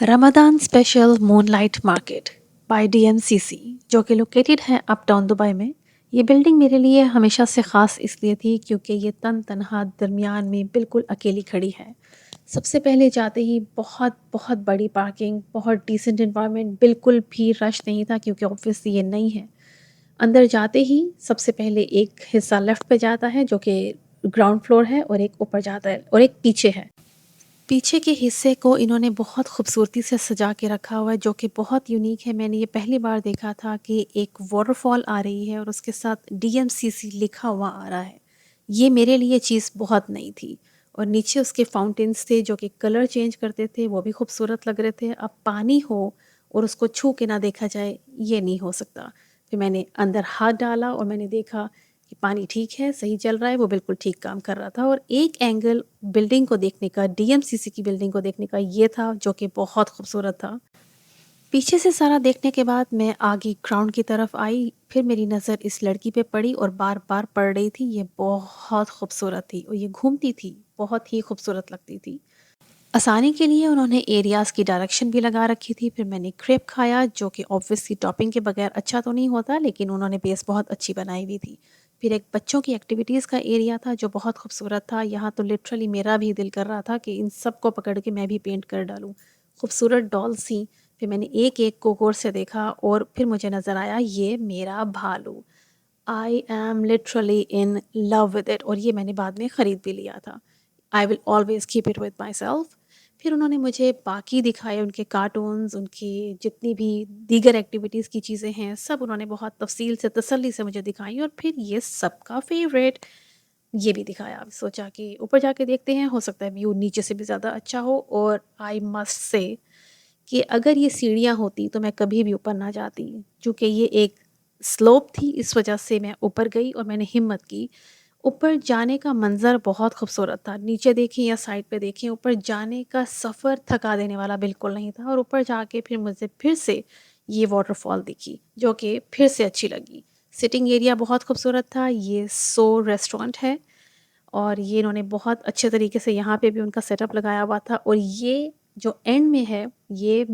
Ramadan special moonlight market by DMCC जो कि located है अपटाउन दुबई में। ये बिल्डिंग मेरे लिए हमेशा से ख़ास इसलिए थी क्योंकि ये तनहा दरमियान में बिल्कुल अकेली खड़ी है। सबसे पहले जाते ही बहुत बहुत बड़ी पार्किंग, बहुत डिसेंट इन्वायरमेंट, बिल्कुल भी रश नहीं था क्योंकि ऑब्वियसली ये नहीं है। अंदर जाते ही सबसे पहले एक हिस्सा लेफ़्ट पे जाता है जो कि ग्राउंड फ्लोर है, और एक ऊपर जाता है और एक पीछे है। पीछे के हिस्से को इन्होंने बहुत खूबसूरती से सजा के रखा हुआ है जो कि बहुत यूनिक है। मैंने ये पहली बार देखा था कि एक वाटरफॉल आ रही है और उसके साथ डीएमसीसी लिखा हुआ आ रहा है। ये मेरे लिए चीज़ बहुत नई थी। और नीचे उसके फाउंटेन्स थे जो कि कलर चेंज करते थे, वो भी खूबसूरत लग रहे थे। अब पानी हो और उसको छू के ना देखा जाए, ये नहीं हो सकता। फिर मैंने अंदर हाथ डाला और मैंने देखा कि पानी ठीक है, सही चल रहा है, वो बिल्कुल ठीक काम कर रहा था। और एक एंगल बिल्डिंग को देखने का, डीएमसीसी की बिल्डिंग को देखने का ये था जो कि बहुत खूबसूरत था। पीछे से सारा देखने के बाद मैं आगे ग्राउंड की तरफ आई, फिर मेरी नज़र इस लड़की पे पड़ी और बार-बार पड़ रही थी। ये बहुत खूबसूरत थी और ये घूमती थी, बहुत ही खूबसूरत लगती थी। आसानी के लिए उन्होंने एरियाज़ की डायरेक्शन भी लगा रखी थी। फिर मैंने क्रेप खाया जो कि ऑब्वियसली टॉपिंग के बगैर अच्छा तो नहीं होता, लेकिन उन्होंने बेस बहुत अच्छी बनाई हुई थी। फिर एक बच्चों की एक्टिविटीज़ का एरिया था जो बहुत खूबसूरत था। यहाँ तो लिटरली मेरा भी दिल कर रहा था कि इन सब को पकड़ के मैं भी पेंट कर डालूँ। खूबसूरत डॉल्स थी। फिर मैंने एक-एक को गौर से देखा और फिर मुझे नज़र आया ये मेरा भालू। I am literally in love with it, और ये मैंने बाद में ख़रीद भी लिया था। I will always keep it with my self. फिर उन्होंने मुझे बाकी दिखाए उनके कार्टून्स, उनकी जितनी भी दीगर एक्टिविटीज़ की चीज़ें हैं, सब उन्होंने बहुत तफ़सील से, तसल्ली से मुझे दिखाई। और फिर ये सबका फ़ेवरेट ये भी दिखाया। सोचा कि ऊपर जाके देखते हैं, हो सकता है व्यू नीचे से भी ज़्यादा अच्छा हो। और आई मस्ट से कि अगर ये सीढ़ियाँ होती तो मैं कभी भी ऊपर ना जाती। चूँकि ये एक स्लोप थी, इस वजह से मैं ऊपर गई और मैंने हिम्मत की। ऊपर जाने का मंज़र बहुत खूबसूरत था। नीचे देखें या साइड पे देखें, ऊपर जाने का सफ़र थका देने वाला बिल्कुल नहीं था। और ऊपर जाके फिर मुझे फिर से ये वाटरफॉल दिखी, जो कि फिर से अच्छी लगी। सिटिंग एरिया बहुत खूबसूरत था। ये सो रेस्टोरेंट है और ये इन्होंने बहुत अच्छे तरीके से यहाँ पे भी उनका सेटअप लगाया हुआ था। और ये जो एंड में है, ये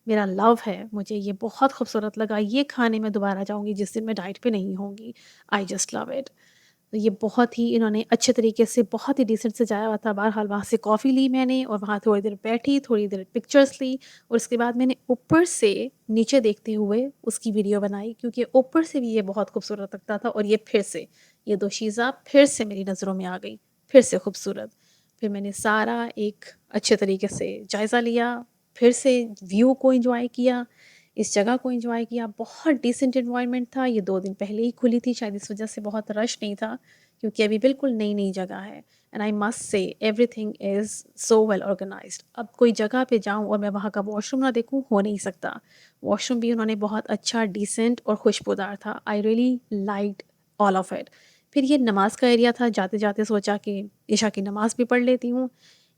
मेरा लव है। मुझे ये बहुत खूबसूरत लगा। ये खाने मैं दोबारा जाऊँगी जिस दिन मैं डाइट पे नहीं होंगी। I just love it. तो ये बहुत ही इन्होंने अच्छे तरीके से, बहुत ही डिसेंट सजाया हुआ था। बहरहाल वहाँ से कॉफ़ी ली मैंने और वहाँ थोड़ी देर बैठी, थोड़ी देर पिक्चर्स ली और उसके बाद मैंने ऊपर से नीचे देखते हुए उसकी वीडियो बनाई क्योंकि ऊपर से भी ये बहुत खूबसूरत लगता था। और ये फिर से, ये दोशीज़ा फिर से मेरी नज़रों में आ गई, फिर से खूबसूरत। फिर मैंने सारा एक अच्छे तरीके से जायज़ा लिया, फिर से व्यू को एन्जॉय किया, इस जगह को एन्जॉय किया। बहुत डिसेंट एनवायरनमेंट था। ये 2 दिन पहले ही खुली थी, शायद इस वजह से बहुत रश नहीं था क्योंकि अभी बिल्कुल नई-नई जगह है। And I must say everything is so well organised. अब कोई जगह पे जाऊँ और मैं वहाँ का वॉशरूम ना देखूँ, हो नहीं सकता। वॉशरूम भी उन्होंने बहुत अच्छा, डिसेंट और खुशबूदार था। I really liked all of it. फिर ये नमाज़ का एरिया था। जाते-जाते सोचा कि इशा की नमाज़ भी पढ़ लेती हूँ।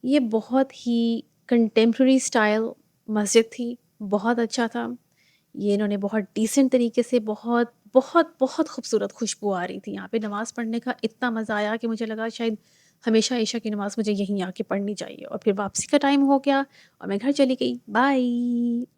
ये बहुत ही कंटेम्प्ररी स्टाइल मस्जिद थी, बहुत अच्छा था। ये इन्होंने बहुत डिसेंट तरीके से, बहुत, बहुत, बहुत खूबसूरत खुशबू आ रही थी। यहाँ पे नमाज़ पढ़ने का इतना मज़ा आया कि मुझे लगा शायद हमेशा इशा की नमाज़ मुझे यहीं आके पढ़नी चाहिए। और फिर वापसी का टाइम हो गया और मैं घर चली गई। बाय।